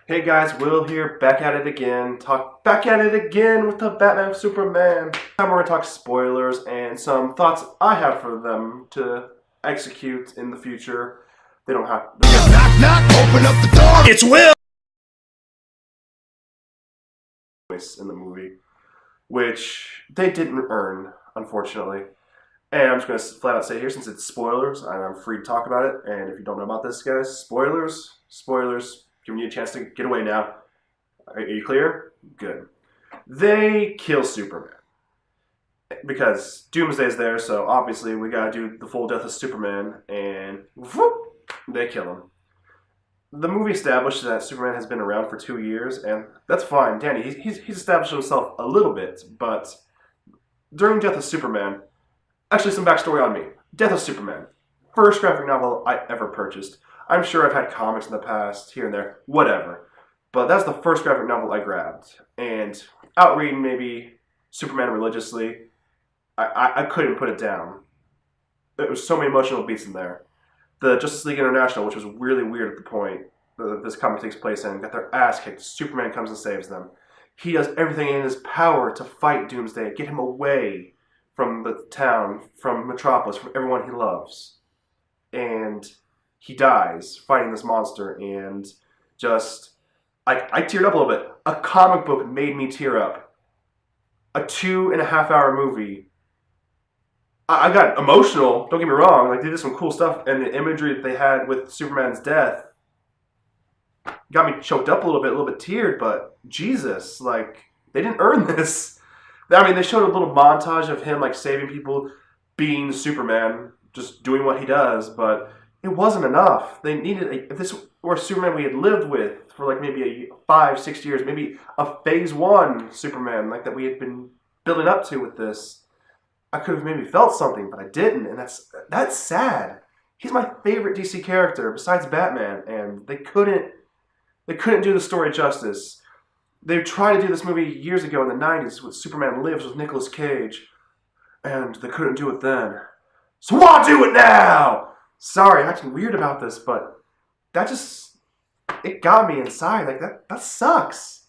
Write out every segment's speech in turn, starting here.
Hey guys, Will here, back at it again. Back at it again with the Batman Superman. This time we're gonna talk spoilers and some thoughts I have for them to execute in the future. They don't have. Knock, knock, open up the door. It's Will. In the movie, which they didn't earn, unfortunately. And I'm just gonna flat out say here, since it's spoilers, and I'm free to talk about it. And if you don't know about this, guys, spoilers. Giving you a chance to get away now. Are you clear? Good. They kill Superman. Because Doomsday's there, so obviously we gotta do the full death of Superman, and whoop, they kill him. The movie established that Superman has been around for 2 years, and that's fine. Danny, he's established himself a little bit, but during Death of Superman, actually some backstory on me. Death of Superman, first graphic novel I ever purchased. I'm sure I've had comics in the past, here and there, whatever. But that's the first graphic novel I grabbed. And out reading maybe Superman religiously, I couldn't put it down. There was so many emotional beats in there. The Justice League International, which was really weird at the point that this comic takes place in, got their ass kicked. Superman comes and saves them. He does everything in his power to fight Doomsday, get him away from the town, from Metropolis, from everyone he loves. And he dies fighting this monster, and just, I teared up a little bit. A comic book made me tear up. A 2.5-hour movie. I got emotional, don't get me wrong, like they did some cool stuff, and the imagery that they had with Superman's death got me choked up a little bit teared, but Jesus, like, they didn't earn this. I mean, they showed a little montage of him, like, saving people, being Superman, just doing what he does, but it wasn't enough. They needed if this were Superman we had lived with for like maybe 5-6 years, maybe a phase 1 Superman like that we had been building up to with this, I could have maybe felt something, but I didn't, and that's sad. He's my favorite DC character besides Batman, and they couldn't do the story justice. They tried to do this movie years ago in the 90s with Superman Lives with Nicolas Cage, and they couldn't do it then. So I'll do it now! Sorry, I'm acting weird about this, but it got me inside. Like, that sucks.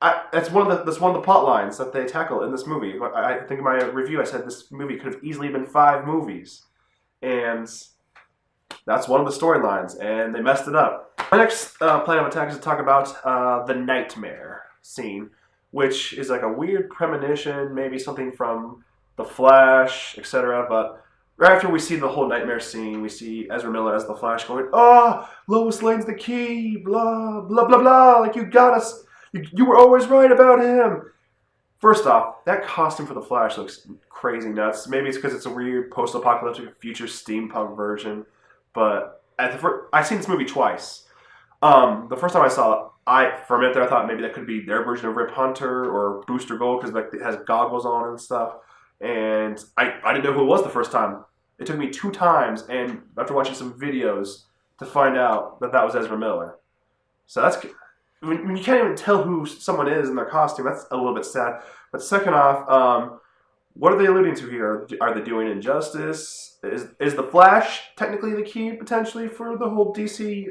That's one of the plot lines that they tackle in this movie. I think in my review I said this movie could have easily been 5 movies. And that's one of the storylines, and they messed it up. My next plan of attack is to talk about the nightmare scene, which is like a weird premonition, maybe something from The Flash, etc., but right after we see the whole nightmare scene, we see Ezra Miller as the Flash going, "Oh, Lois Lane's the key, blah, blah, blah, blah, like you got us, you were always right about him." First off, that costume for the Flash looks crazy nuts. Maybe it's because it's a weird post-apocalyptic future steampunk version, but I've seen this movie twice. The first time I saw it, for a minute there I thought maybe that could be their version of Rip Hunter or Booster Gold because like, it has goggles on and stuff. And I didn't know who it was the first time. It took me 2 times, and after watching some videos, to find out that was Ezra Miller. So that's when you can't even tell who someone is in their costume. That's a little bit sad. But second off, what are they alluding to here? Are they doing injustice? Is the Flash technically the key potentially for the whole DC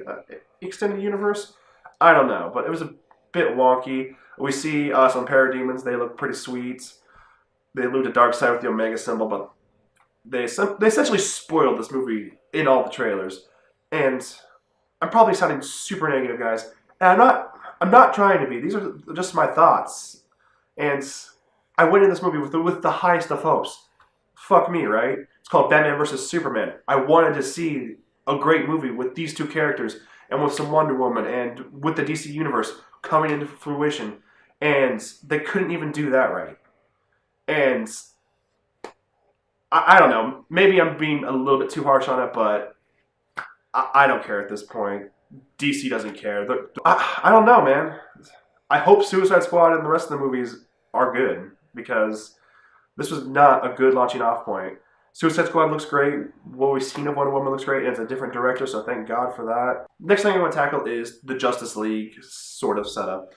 extended universe? I don't know, but it was a bit wonky. We see some parademons. They look pretty sweet. They allude to Darkseid with the Omega symbol, but they essentially spoiled this movie in all the trailers. And I'm probably sounding super negative, guys. And I'm not trying to be. These are just my thoughts. And I went in this movie with the highest of hopes. Fuck me, right? It's called Batman vs. Superman. I wanted to see a great movie with these 2 characters and with some Wonder Woman and with the DC Universe coming into fruition. And they couldn't even do that right. And I don't know, maybe I'm being a little bit too harsh on it, but I don't care at this point. DC doesn't care. I don't know, man. I hope Suicide Squad and the rest of the movies are good, because this was not a good launching off point. Suicide Squad looks great. What we've seen of Wonder Woman looks great, and it's a different director, so thank God for that. Next thing I want to tackle is the Justice League sort of setup.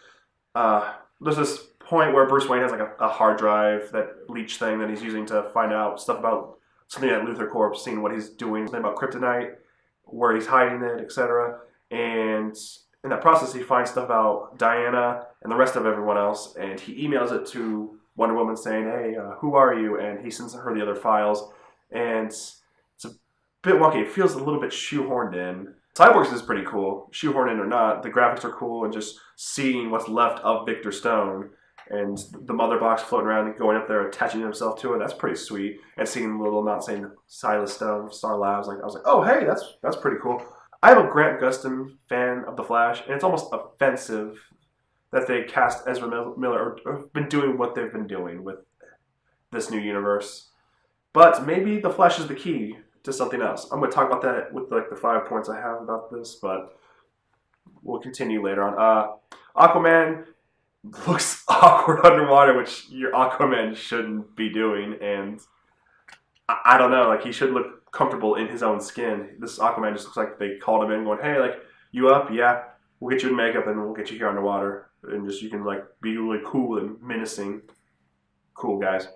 There's this point where Bruce Wayne has like a hard drive, that leech thing that he's using to find out stuff about something at Luthor Corp, seeing what he's doing, something about kryptonite, where he's hiding it, etc. And in that process, he finds stuff about Diana and the rest of everyone else, and he emails it to Wonder Woman saying, "Hey, who are you?" And he sends her the other files, and it's a bit wonky. It feels a little bit shoehorned in. Cyborgs is pretty cool, shoehorned in or not. The graphics are cool, and just seeing what's left of Victor Stone and the mother box floating around and going up there, attaching himself to it, that's pretty sweet. And seeing little, not saying Silas Stone, Star Labs, like I was like, oh hey, that's pretty cool. I'm a Grant Gustin fan of The Flash, and it's almost offensive that they cast Ezra Miller or been doing what they've been doing with this new universe. But maybe The Flash is the key to something else. I'm going to talk about that with like the 5 points I have about this, but we'll continue later on. Aquaman looks awkward underwater, which your Aquaman shouldn't be doing, and I don't know, like he should look comfortable in his own skin. This Aquaman just looks like they called him in going, hey, like, you up? Yeah, we'll get you in makeup and we'll get you here underwater, and just you can like be really cool and menacing. Cool, guys.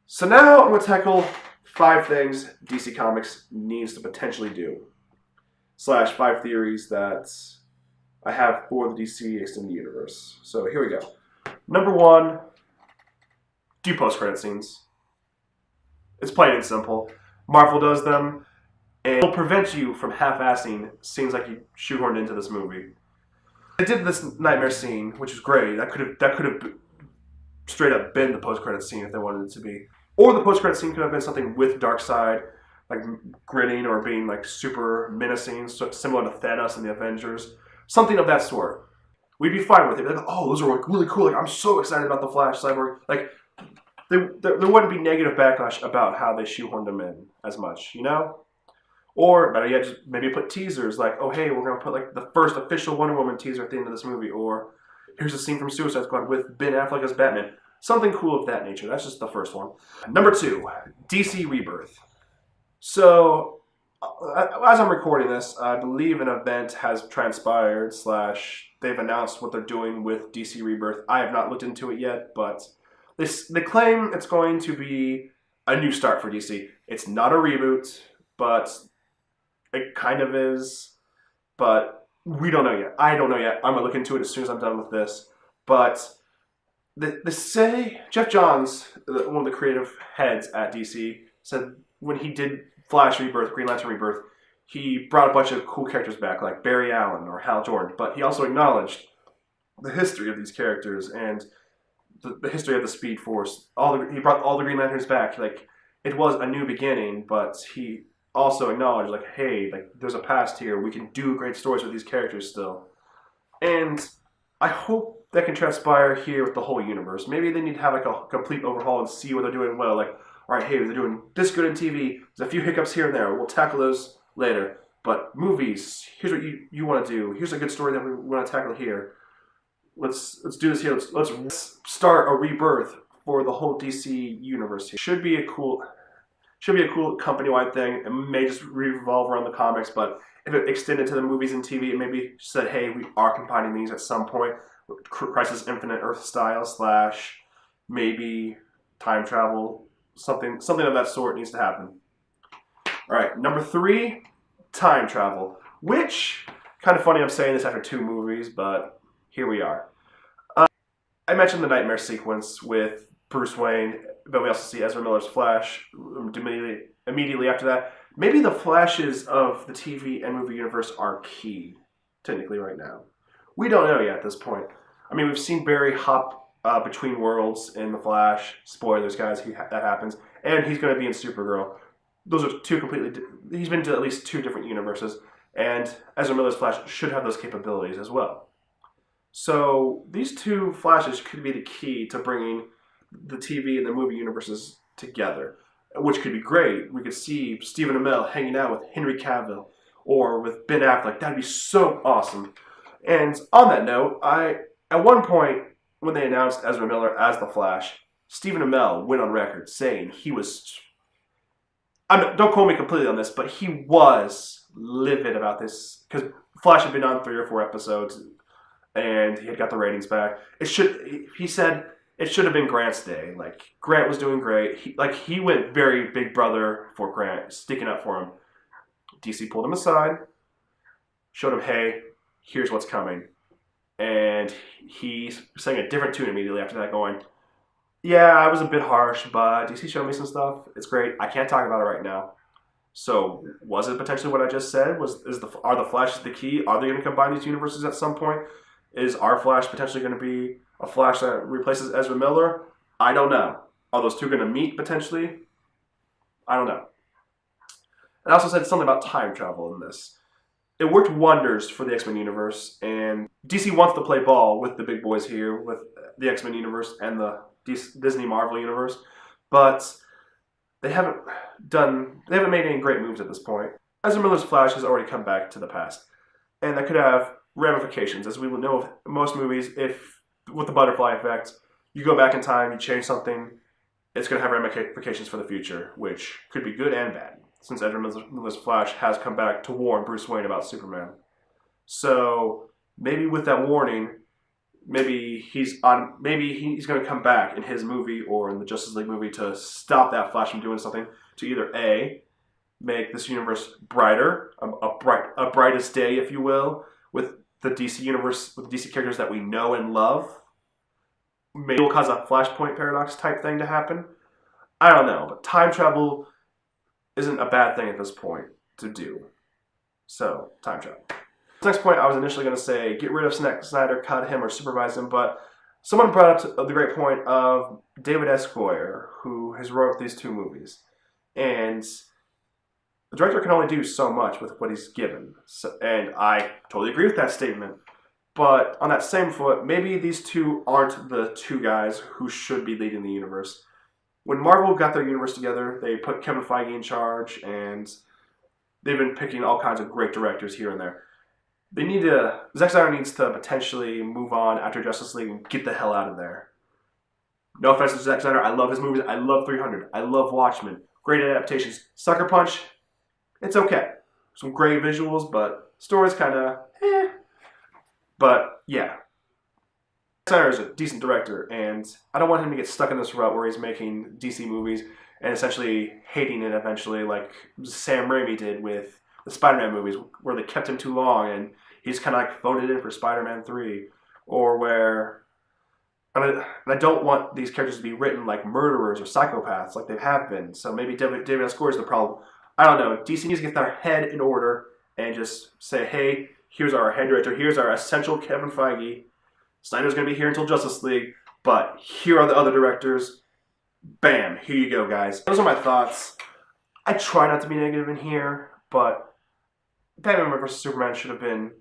So now I'm going to tackle 5 things DC Comics needs to potentially do, / 5 theories that I have for the DC Extended Universe. So here we go. Number 1, do post-credit scenes. It's plain and simple. Marvel does them, and it'll prevent you from half-assing scenes like you shoehorned into this movie. They did this nightmare scene, which is great. That could have straight up been the post-credit scene if they wanted it to be. Or the post-credit scene could have been something with Darkseid, like grinning or being like super menacing, so similar to Thanos in the Avengers. Something of that sort. We'd be fine with it. Like, oh, those are really cool. Like, I'm so excited about the Flash, Cyborg. Like, there wouldn't be negative backlash about how they shoehorned them in as much, you know? Or, better yet, just maybe put teasers like, oh, hey, we're going to put like the first official Wonder Woman teaser at the end of this movie. Or, here's a scene from Suicide Squad with Ben Affleck as Batman. Something cool of that nature. That's just the first one. Number 2, DC Rebirth. So, as I'm recording this, I believe an event has transpired / they've announced what they're doing with DC Rebirth. I have not looked into it yet, but they claim it's going to be a new start for DC. It's not a reboot, but it kind of is. But we don't know yet. I don't know yet. I'm going to look into it as soon as I'm done with this. But they say, Jeff Johns, one of the creative heads at DC, said when he did Flash Rebirth, Green Lantern Rebirth, he brought a bunch of cool characters back, like Barry Allen or Hal Jordan, but he also acknowledged the history of these characters and the history of the Speed Force. He brought all the Green Lanterns back. Like, it was a new beginning, but he also acknowledged, like, hey, like, there's a past here. We can do great stories with these characters still. And I hope that can transpire here with the whole universe. Maybe they need to have, like, a complete overhaul and see what they're doing well. Like, all right, hey, they're doing this good in TV. There's a few hiccups here and there. We'll tackle those later. But movies, here's what you want to do. Here's a good story that we want to tackle here. Let's do this here. Let's start a rebirth for the whole DC universe here. Should be a cool company-wide thing. It may just revolve around the comics, but if it extended to the movies and TV, it maybe said, hey, we are combining these at some point. Crisis Infinite Earth style / maybe time travel. Something of that sort needs to happen. All right, number 3, time travel. Which, kind of funny I'm saying this after 2 movies, but here we are. I mentioned the nightmare sequence with Bruce Wayne, but we also see Ezra Miller's Flash immediately after that. Maybe the Flashes of the TV and movie universe are key, technically, right now. We don't know yet at this point. I mean, we've seen Barry hop between worlds in The Flash. Spoilers, guys, that happens. And he's going to be in Supergirl. Those are 2 completely... He's been to at least 2 different universes. And Ezra Miller's Flash should have those capabilities as well. So these 2 Flashes could be the key to bringing the TV and the movie universes together, which could be great. We could see Stephen Amell hanging out with Henry Cavill or with Ben Affleck. That'd be so awesome. And on that note, at one point, when they announced Ezra Miller as the Flash, Stephen Amell went on record saying he was... don't quote me completely on this, but he was livid about this because Flash had been on 3 or 4 episodes and he had got the ratings back. He said it should have been Grant's day. Like, Grant was doing great. He went very big brother for Grant, sticking up for him. DC pulled him aside, showed him, hey, here's what's coming. And he's saying a different tune immediately after that, going, yeah, I was a bit harsh, but DC showed me some stuff. It's great. I can't talk about it right now. So, was it potentially what I just said? Are the Flashes the key? Are they going to combine these universes at some point? Is our Flash potentially going to be a Flash that replaces Ezra Miller? I don't know. Are those two going to meet potentially? I don't know. And I also said something about time travel in this. It worked wonders for the X-Men universe, and DC wants to play ball with the big boys here, with the X-Men universe and the Disney Marvel universe, but they haven't made any great moves at this point. Ezra Miller's Flash has already come back to the past, and that could have ramifications, as we will know of most movies. If with the butterfly effect, you go back in time, you change something, it's going to have ramifications for the future, which could be good and bad, since Ezra Miller's Flash has come back to warn Bruce Wayne about Superman. So maybe with that warning, maybe he's going to come back in his movie or in the Justice League movie to stop that Flash from doing something, to either A, make this universe brighter, a brightest day, if you will, with the DC universe, with the DC characters that we know and love. Maybe it'll cause a Flashpoint paradox type thing to happen. I don't know, but time travel isn't a bad thing at this point to do. So, time travel. Next point, I was initially going to say, get rid of Snyder, cut him, or supervise him, but someone brought up the great point of David S. Goyer, who has wrote these two movies. And the director can only do so much with what he's given. And I totally agree with that statement. But on that same foot, maybe these two aren't the two guys who should be leading the universe. When Marvel got their universe together, they put Kevin Feige in charge, and they've been picking all kinds of great directors here and there. Zack Snyder needs to potentially move on after Justice League and get the hell out of there. No offense to Zack Snyder, I love his movies, I love 300, I love Watchmen. Great adaptations. Sucker Punch, it's okay. Some great visuals, but story's kind of But, yeah. Snyder is a decent director, and I don't want him to get stuck in this rut where he's making DC movies and essentially hating it eventually, like Sam Raimi did with the Spider-Man movies, where they kept him too long and he's kind of like voted in for Spider-Man 3, or where... And I don't want these characters to be written like murderers or psychopaths like they have been, so maybe David S. Goyer is the problem. I don't know. DC needs to get their head in order and just say, hey, here's our head director, here's our essential Kevin Feige. Snyder's going to be here until Justice League, but here are the other directors. Bam, here you go, guys. Those are my thoughts. I try not to be negative in here, but Batman vs. Superman should have been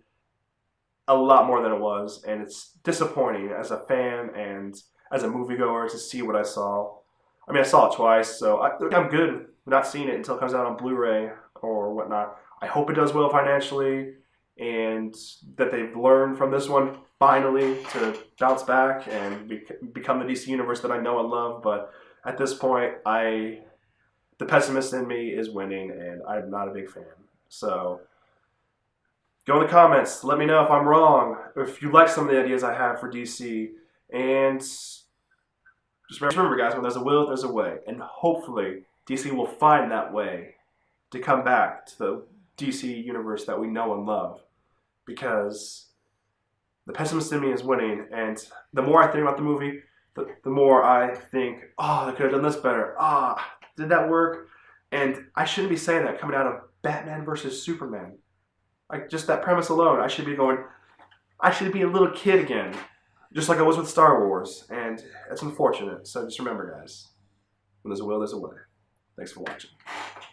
a lot more than it was, and it's disappointing as a fan and as a moviegoer to see what I saw. I mean, I saw it twice, so I'm good with not seeing it until it comes out on Blu-ray or whatnot. I hope it does well financially, and that they've learned from this one, finally, to bounce back and become the DC Universe that I know and love. But at this point, the pessimist in me is winning, and I'm not a big fan. So, go in the comments. Let me know if I'm wrong, if you like some of the ideas I have for DC. And just remember, guys, when there's a will, there's a way. And hopefully, DC will find that way to come back to the DC Universe that we know and love. Because the pessimist in me is winning, and the more I think about the movie, the more I think, oh, they could have done this better. Did that work? And I shouldn't be saying that coming out of Batman versus Superman. Like, just that premise alone, I should be a little kid again, just like I was with Star Wars, and it's unfortunate. So just remember, guys, when there's a will, there's a way. Thanks for watching.